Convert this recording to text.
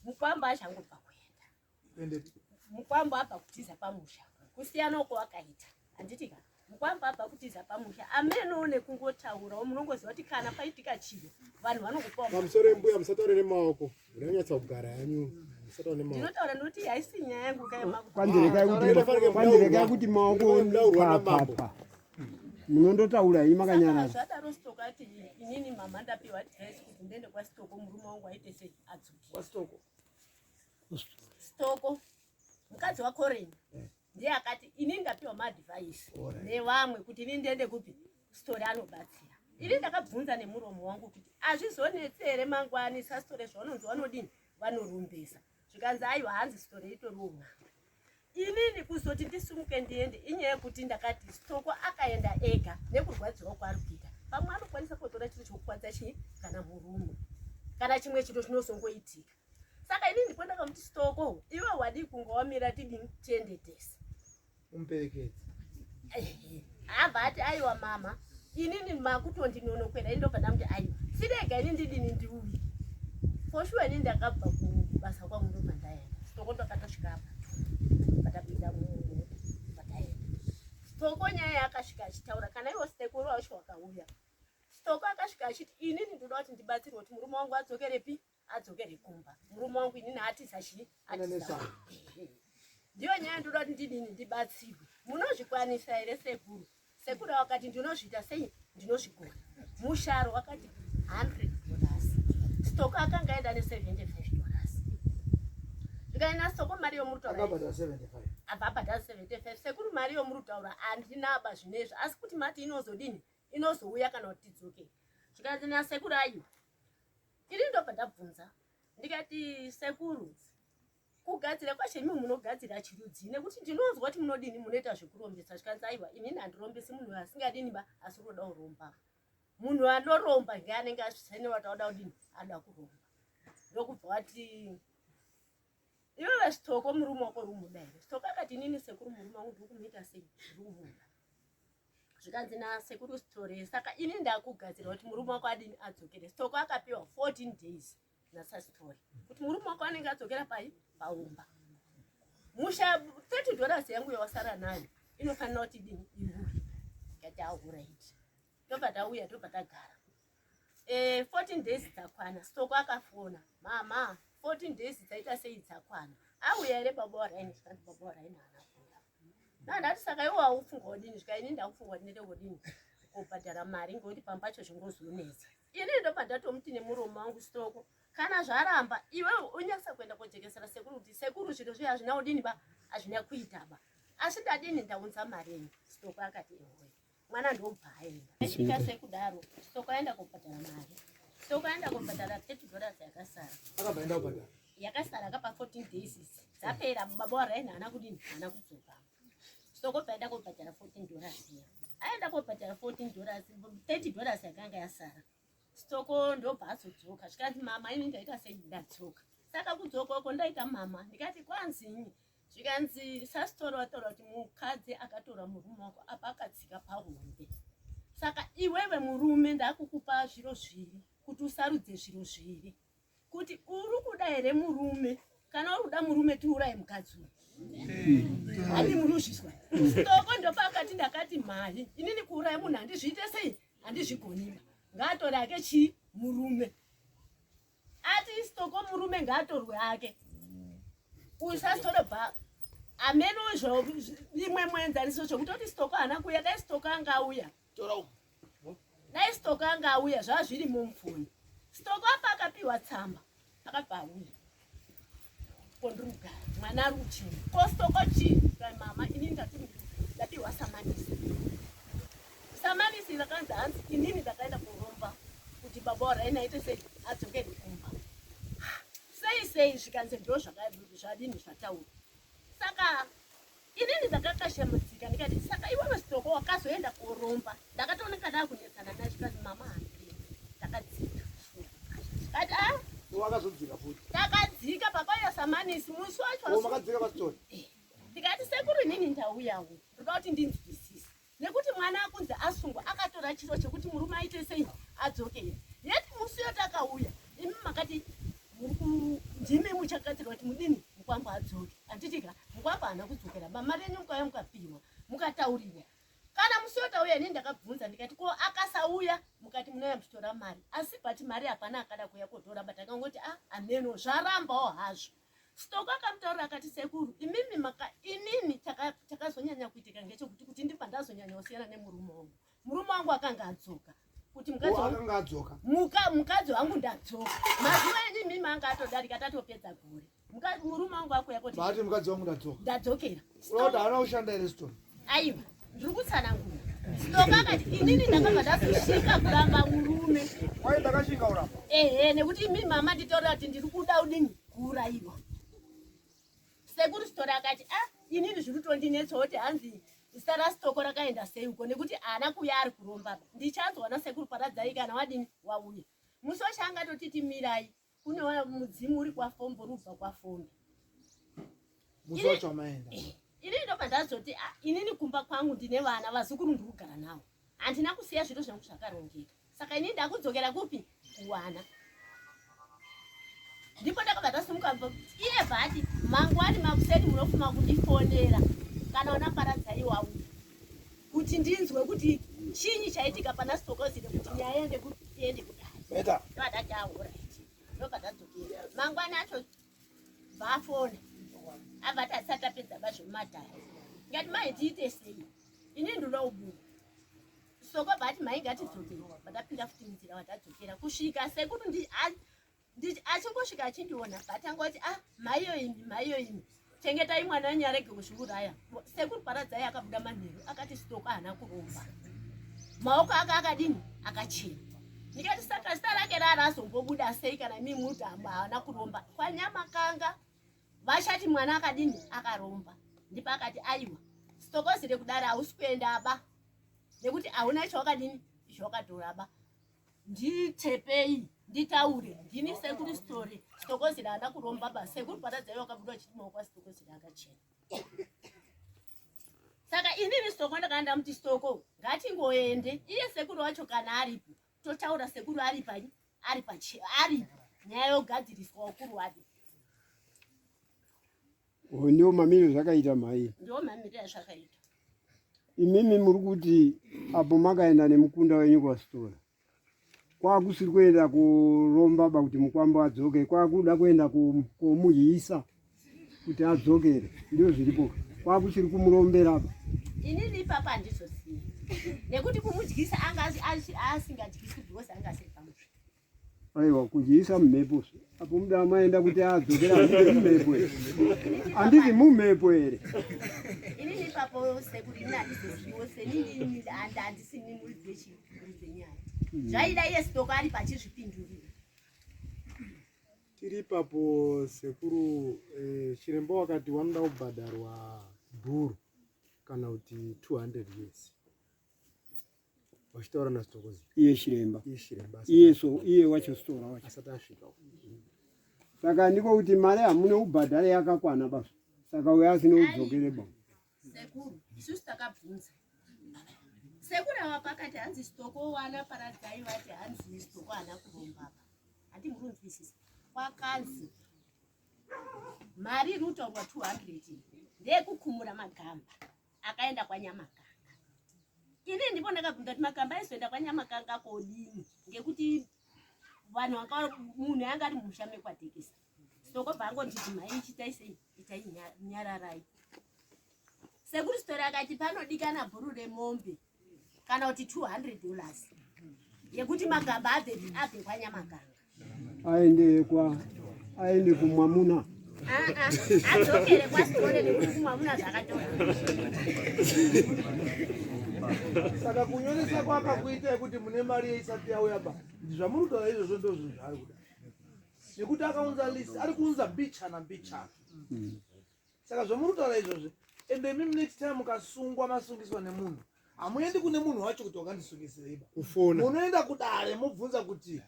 mukwamba achangobva kuenda mukwamba abva kutiza pamusha kusiyana uko wakaita handitika mukwamba abva kutiza pamusha amenoone kungotaurawo munongoziva kuti kana paitika chiro vanhu vanokupawo pamusoro embuya musataure nemaoko munonyatsa kugara yanyu ndinotaura nokuti haisi nyaya yangu kwandireka kuti maoko papapa munondotaura imakanyana zvadaro sitoko ati inini mama ndapiwa advice kuti ndiende kwasitoko murume wangu aite sei adzoke sitoko mukadzi waCollin ndiye akati inini ndapiwa maadvice nevamwe kuti inini ndiende kupi sitori anobatsira ini ndakabvunza nemuromo wangu kuti azvizonetse here mangwani sasitori zvavanonzi vanodini vanorumbisa zvikanzi aiwa hanzi sitori itoriwo mwana inini kuzoti ndisimuke ndiende inyaya yekuti ndakati sitoko akaenda ega nekurwadziwa kwaari kuita pamwe anokwanisa kutora chiro chokukwadza chii kana murume kana chimwe chiro chinozongoitika saka inini ndipo ndakamuti sitoko iwe wadi kunga wamira tidini tiendetese umuperekedzi abva ati aiwa mama inini makutondinonokwera indobva ndamuti aiwa sirega ini ndidini ndiuyi foshuwa ini ndakabva kubasa kwangu ndobva ndaenda sitoko ndakatosvika apa patapinda pataenda sitoko nyaya yakasvika achitaura kana iwo sekuru wacho wakauya sitoko akasvika achiti inini ndoda kuti ndibatsirwe kuti murume wangu adzokerepi adzokere kumba murume wangu inini atiza chii atiza ndiyo nyaya ndoda kuti ndidini ndibatsirwe munozvikwanisa here sekuru sekuru wakati ndinozviita sei ndinozvigona musharo wakati $100 sitoko akanga aenda ne$75 zvikaina sitoko mari yomurutaura abva abhadhara 75 sekuru mari yomurutaura handinaba zvinezvi asi kuti mati inozodini inozouya kana kuti tidzoke zvikanzi nasekuru ayo ini ndobva ndabvunza ndikati sekuru kugadzira kwachemi munogadzira chirudzi nekuti ndinonzwa kuti munodini munoita zvekurombesa zvikanzi aiwa inini handirombesi munhu asingadini ba asi unoda kuromba munhu anoromba ngeanenge azvisane wataoda kudini ada kuromba ndokubva wati iwewe sitoko murume wako rumuda here sitoko akati inini sekuru murume wangu ndiri kumuita sei rumuda zvikanzi nasekuru Sithole saka ini ndakugadzira kuti murume wako adini adzokere sitoko akapiwa 14 days nasaSithole kuti murume wako anenge adzokera pai paumba musha $30 yangu yawasara nayo inofanira kuti dini iuye ngati alright tobva tauya tobva tagara 14 days dzakwana sitoko akafona mama 14 days dzaita sei dzakwana auya here baba waraini zvikanzi baba waraini haana kuuya nandati saka iwo haufunga kudini zvika ini ndakufunga kuti ndete kudini kubhadhara mari ngekuti pambacho zvingozonetsa ini ndobva ndatomuti nemuromo wangu sitoko kana zvaramba iwewe unyasa kuenda kojekesera sekuru kuti sekuru zviro zviya hazvina kudini ba hazvina kuita ba asi ndadini ndaunza mari yenyu sitoko akati ewe mwana ndobva aenda asvika sekudaro sitoko aenda kubhadhara mari sitoko aenda kubhadhara $30 yakasara akabva aenda kubhadhara yakasara akapa 14 days dzapera baba waraini haana kudini haana kudzoka sitoko bvaenda kubhadhara $14 iya aenda kubhadhara $14 $30 yakanga yasara sitoko ndobva azodzoka zvikanzi mama ini ndaita sei ndadzoka saka kudzoka uko ndaita mama ndikati kwanzini zvikanzi saSithole wataura kuti mukadzi akatora murume wako apa akatsika pahombe saka iwewe murume ndakukupa zviro zviri kuti usarudze zviro zviri kuti uri kuda here murume kana uri kuda murume tiuraye mukadzi handi munozvizwa sitoko ndopa akati ndakati mari inini kuuraya munhu handizviite sei handizvigoniba ngaatore ake chii murume ati sitoko murume ngaatorwe ake uyu saSithole bha ameno imwe muenzaniso chokutoti sitoko haana kuuya dai sitoko anga auya dai sitoko anga auya zvava zviri mumufoni sitoko apa akapiwa tsamba akabva auya kondurugara mwana ari kuchini kositoko chii kai mama ini ndapiwa samanisi samanisi rakanzi hanzi inini ndakaenda kuromba kuti baba waraini aite sei adzokere kumba sei zvikanzi ndo zvadini zvataura saka inini ndakakashamudzika ndikati saka iwewe sitoko wakazoenda koromba ndakatooneka ndakunetsana naye zvikanzi mama handii ndakadzika kati wakazodzika futi ndakadzika pakauya samanisi musi wacho makadzika paSithole ndikati sekuru inini ndauyawo ndoda kuti ndinzwisise nekuti mwana akunzi asungwa akatora chiro chekuti murume aite sei adzokere yeti musi yotakauya imi makati ndimi muchakatirwa kuti mudini mukwamba adzoke anditika mukwamba ana kudzokera mari yenyu mukauya mukapiwa mukatauriwa kana musiyotauya ini ndakabvunza ndikati ko akasauya mukati munouya muchitora mari asi bati mari hapana akada kuuya kotora bati akangoti ameno zvarambawo hazvo Stoko akamutaura akati sekuru inini takazonyanya kuitika ngechekuti kuti ndibva ndazonyanya kusiyana nemurume wangu murume wangu akanga adzoka kuti mukadzi wangu ndadzoka mazuva enyu mimi anga atodarika tatopedza gore murume wangu akuya kuti bati mukadzi wangu ndadzokera unoda hana kushanda ere story aiwa ndiri kutsanangura Stoko akati inini ndakabva ndazosvika kuramba murume wai ndakasvika uramba nekuti mimi mama nditaura kuti ndiri kuda udini kuurayiwa Sekuru Sithole akati inini zviri kutondinetsa kuti hanzi zita raSitoko rakaenda sei uko nekuti ana kuya ari kuromba ndichanzwa sekuru paradzai kana wadini wauya musi weshe angatoti timirai kune mudzimu uri kwafombo rubva kwafombo musi wacho amaenda inini ndobva ndazoti inini kumba kwangu ndine vana vazukuru ndiri kugara navo handina kusiya zviro zvangu zvakarongeka saka inini ndakudzokera kupi kuwana ndipo ndakabva ndasimuka iye bhati mangwani makuseni munofuma kundifonera kana ona paradzai wauya kuti ndinzwe kuti chinyi chaitika pana Sithokozile kuti nyaya ende kudai ndadati auraiti ndobva ndadzokera mangwani acho bvafona abva asati apedza bazvo mumadhara ngati mai tiite sei ini ndinoubuka Sitoko bhati mai ngatidzokere vandapinda futi munzira vatadzokera kusvika sekuru achingosvika achindiona bhati angoti maiyo imi chengetai mwana wenyu arege kuzviuraya sekuru paradzai akabuda manheru akati Sitoko haana kuromba maoko ake akadini akachena ndikati saka zita rake rarazombobuda sei kana mimi muti haana kuromba kwaNyamakanga vashati mwana akadini akaromba ndipo akati aiwa Sithokozile kudaro hausi kuendaba nekuti hauna chawakadini zvawakatoraba nditepei nditaure ndini Sekuru Sithole Sithokozile haana kuromba basi sekuru paradzai wakabuda chiti maoko aSithokozile akachena saka inini Sitoko ndakaenda muti Sitoko ngatingoende iye sekuru wacho kana aripo totaura sekuru aripo nyaya yogadziriswa ukuru wake ndio mamiro zvakaita mai ndio mamiro yazvakaita imimi muri kuti apo makaenda nemukunda wenyu kwaSitole kwakusiri kuenda kuromba kuti mukwamba adzoke kwakuda kuenda kumuhisa kuti adzokere ndio zviripo kwakusiri kumurombera inini ipapa handizosiya nekuti kumudyisa asingadyisi because angasepamusve aiwa kudyisa mumhepo apo muda maenda kuti adzokera mumhepo handisi mumhepo ere inini ipapo sekuru ini handizosiyiwo senini handisini muri dzenyaya zvaida iye Sitoko ari pachizvipindurira tiri ipapo sekuru chiremba wakati wanoda kubhadharwa bhuru kana kuti 200 years wachitaura naSithokozile iye chiremba iye wacho Sitole wacho asati asvika saka ndiko kuti mari hamune kubhadhara yakakwana basa saka uya asina kudzokere ba sekuru isusu takabvunza sekuru ava pakati hanzi Sitoko wana paradzai vati hanzi Sitoko haana kuromba handimurunzwisisa kwakanzi mari iri kutaurwa 200 ndeyekukumura magamba akaenda kwaNyamakanga ini ndipo ndakabvunza kuti magamba aizoenda kwaNyamakanga kodini ngekuti vanhu munhu anga ari mumusha mekwaTekeza Sitoko bvangonditi mai ichitai sei itai nyararai Sekuru Sithole akati panodikana bhuru remombe kana kuti $200 yekuti magamba abve kwaNyamakanga aende kumwamuna adzokere kwaSitole nekuti kumwamuna zvakatora saka kunyoresa kwakakuita kuti mune mari yeisati yauya ba zvamurutaura izvozvo ndo zvinhu zvaari kuda nekuti akaunza list ari kuunza mbichana saka zvamurutaura izvozvo ende mimi next time mukasungwa masungiswa nemunhu hamuendi kune munhu wacho kuti wakandisungisirei ba munoenda kudare mobvunza kuti